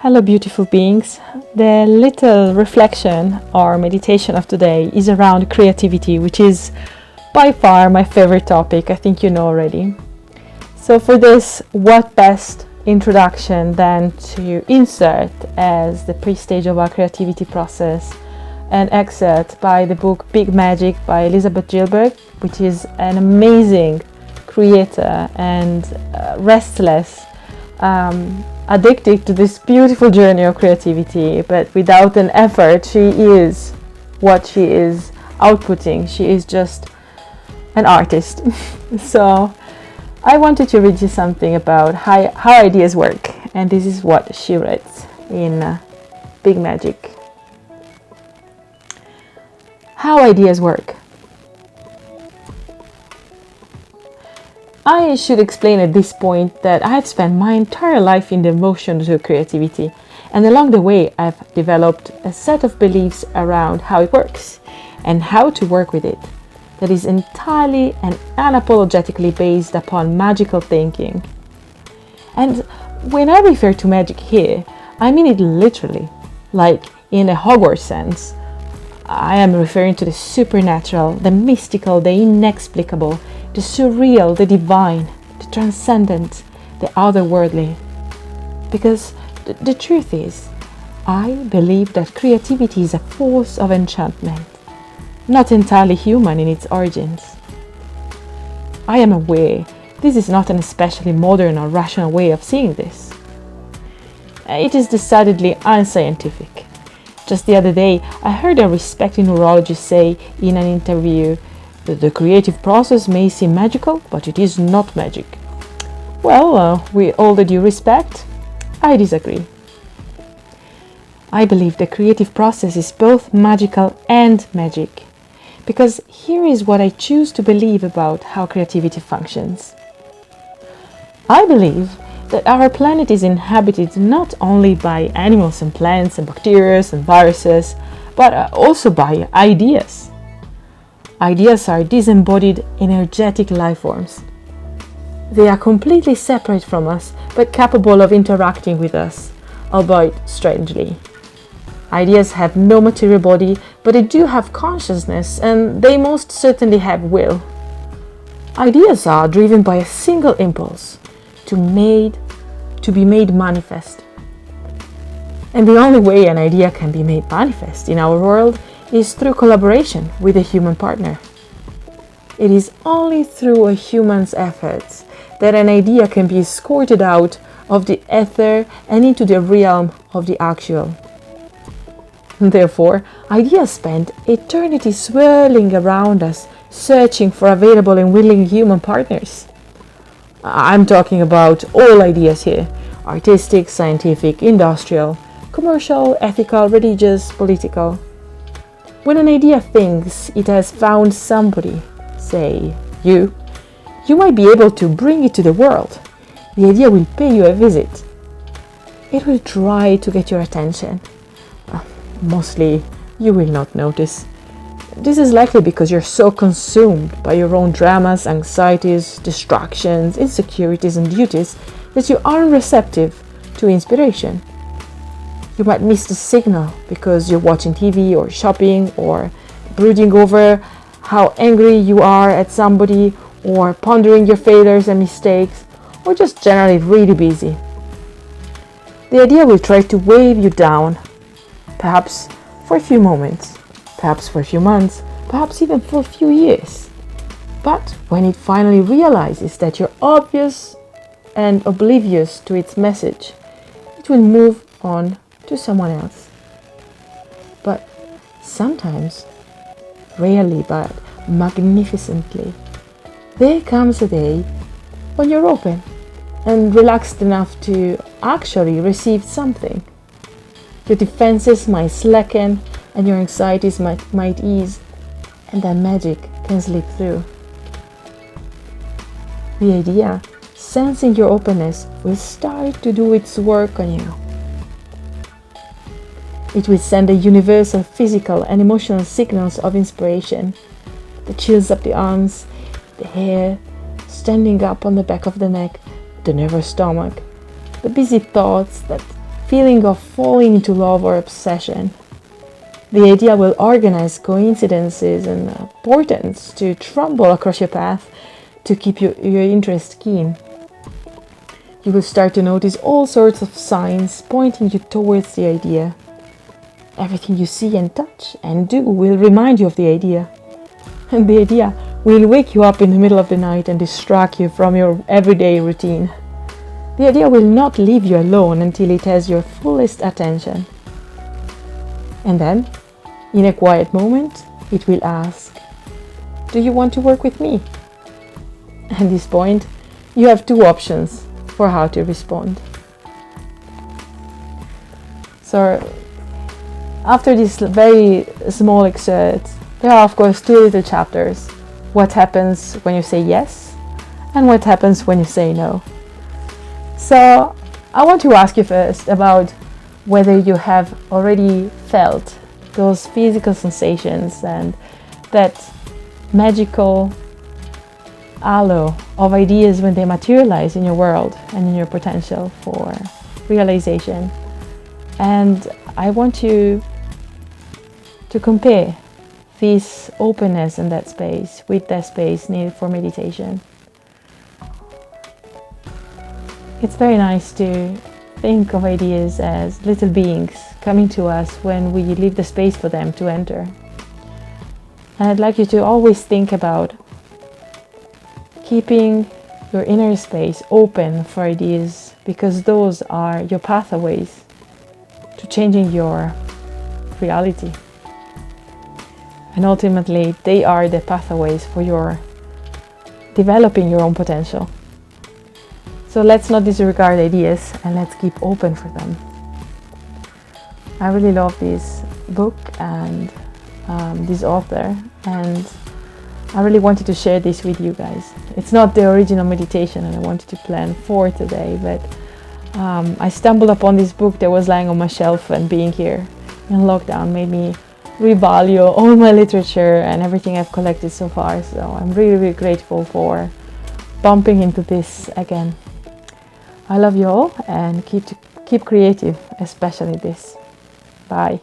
Hello, beautiful beings. The little reflection or meditation of today is around creativity, which is by far my favorite topic. I think you know already. So, for this, what best introduction than to insert as the pre-stage of our creativity process an excerpt by the book Big Magic by Elizabeth Gilbert, which is an amazing creator and restless. Addicted to this beautiful journey of creativity, but without an effort, she is what she is outputting. She is just an artist. So I wanted to read you something about how ideas work, and this is what she writes in Big Magic. How ideas work. I should explain at this point that I have spent my entire life in devotion to creativity, and along the way I've developed a set of beliefs around how it works and how to work with it that is entirely and unapologetically based upon magical thinking. And when I refer to magic here, I mean it literally, like in a Hogwarts sense. I am referring to the supernatural, the mystical, the inexplicable, the surreal, the divine, the transcendent, the otherworldly. Because the truth is, I believe that creativity is a force of enchantment, not entirely human in its origins. I am aware this is not an especially modern or rational way of seeing this. It is decidedly unscientific. Just the other day, I heard a respected neurologist say in an interview that the creative process may seem magical, but it is not magic. Well, with all the due respect, I disagree. I believe the creative process is both magical and magic, because here is what I choose to believe about how creativity functions. I believe that our planet is inhabited not only by animals and plants and bacteria and viruses, but also by ideas. Ideas are disembodied, energetic life forms. They are completely separate from us, but capable of interacting with us, albeit strangely. Ideas have no material body, but they do have consciousness, and they most certainly have will. Ideas are driven by a single impulse, to be made manifest. And the only way an idea can be made manifest in our world is through collaboration with a human partner. It is only through a human's efforts that an idea can be escorted out of the ether and into the realm of the actual. Therefore, ideas spend eternity swirling around us, searching for available and willing human partners. I'm talking about all ideas here: artistic, scientific, industrial, commercial, ethical, religious, political. When an idea thinks it has found somebody, say you might be able to bring it to the world. The idea will pay you a visit. It will try to get your attention. Mostly, you will not notice. This is likely because you're so consumed by your own dramas, anxieties, distractions, insecurities, and duties that you aren't receptive to inspiration. You might miss the signal because you're watching TV or shopping or brooding over how angry you are at somebody or pondering your failures and mistakes or just generally really busy. The idea will try to weigh you down, perhaps for a few moments, perhaps for a few months, perhaps even for a few years. But when it finally realizes that you're obvious and oblivious to its message, it will move on to someone else. But sometimes, rarely but magnificently, there comes a day when you're open and relaxed enough to actually receive something. Your defenses might slacken and your anxieties might ease, and that magic can slip through. The idea, sensing your openness, will start to do its work on you. It will send a universal physical and emotional signals of inspiration, the chills up the arms, the hair standing up on the back of the neck, the nervous stomach, the busy thoughts that feeling of falling into love or obsession. The idea will organize coincidences and portents to tremble across your path to keep your interest keen. You will start to notice all sorts of signs pointing you towards the idea. Everything you see and touch and do will remind you of the idea. And the idea will wake you up in the middle of the night and distract you from your everyday routine. The idea will not leave you alone until it has your fullest attention. And then, in a quiet moment, it will ask, "Do you want to work with me?" At this point, you have two options for how to respond. So, after this very small excerpt, there are of course two little chapters. What happens when you say yes, and what happens when you say no. So, I want to ask you first about whether you have already felt those physical sensations and that magical halo of ideas when they materialize in your world and in your potential for realization. And I want you to compare this openness and that space with that space needed for meditation. It's very nice to think of ideas as little beings coming to us when we leave the space for them to enter. And I'd like you to always think about keeping your inner space open for ideas, because those are your pathways to changing your reality. And ultimately, they are the pathways for your developing your own potential. So let's not disregard ideas and let's keep open for them. I really love this book and this author, and I really wanted to share this with you guys. It's not the original meditation that I wanted to plan for today, but I stumbled upon this book that was lying on my shelf, and being here in lockdown made me revalue all my literature and everything I've collected so far. So I'm really, really grateful for bumping into this again. I love you all, and keep creative, especially this. Bye.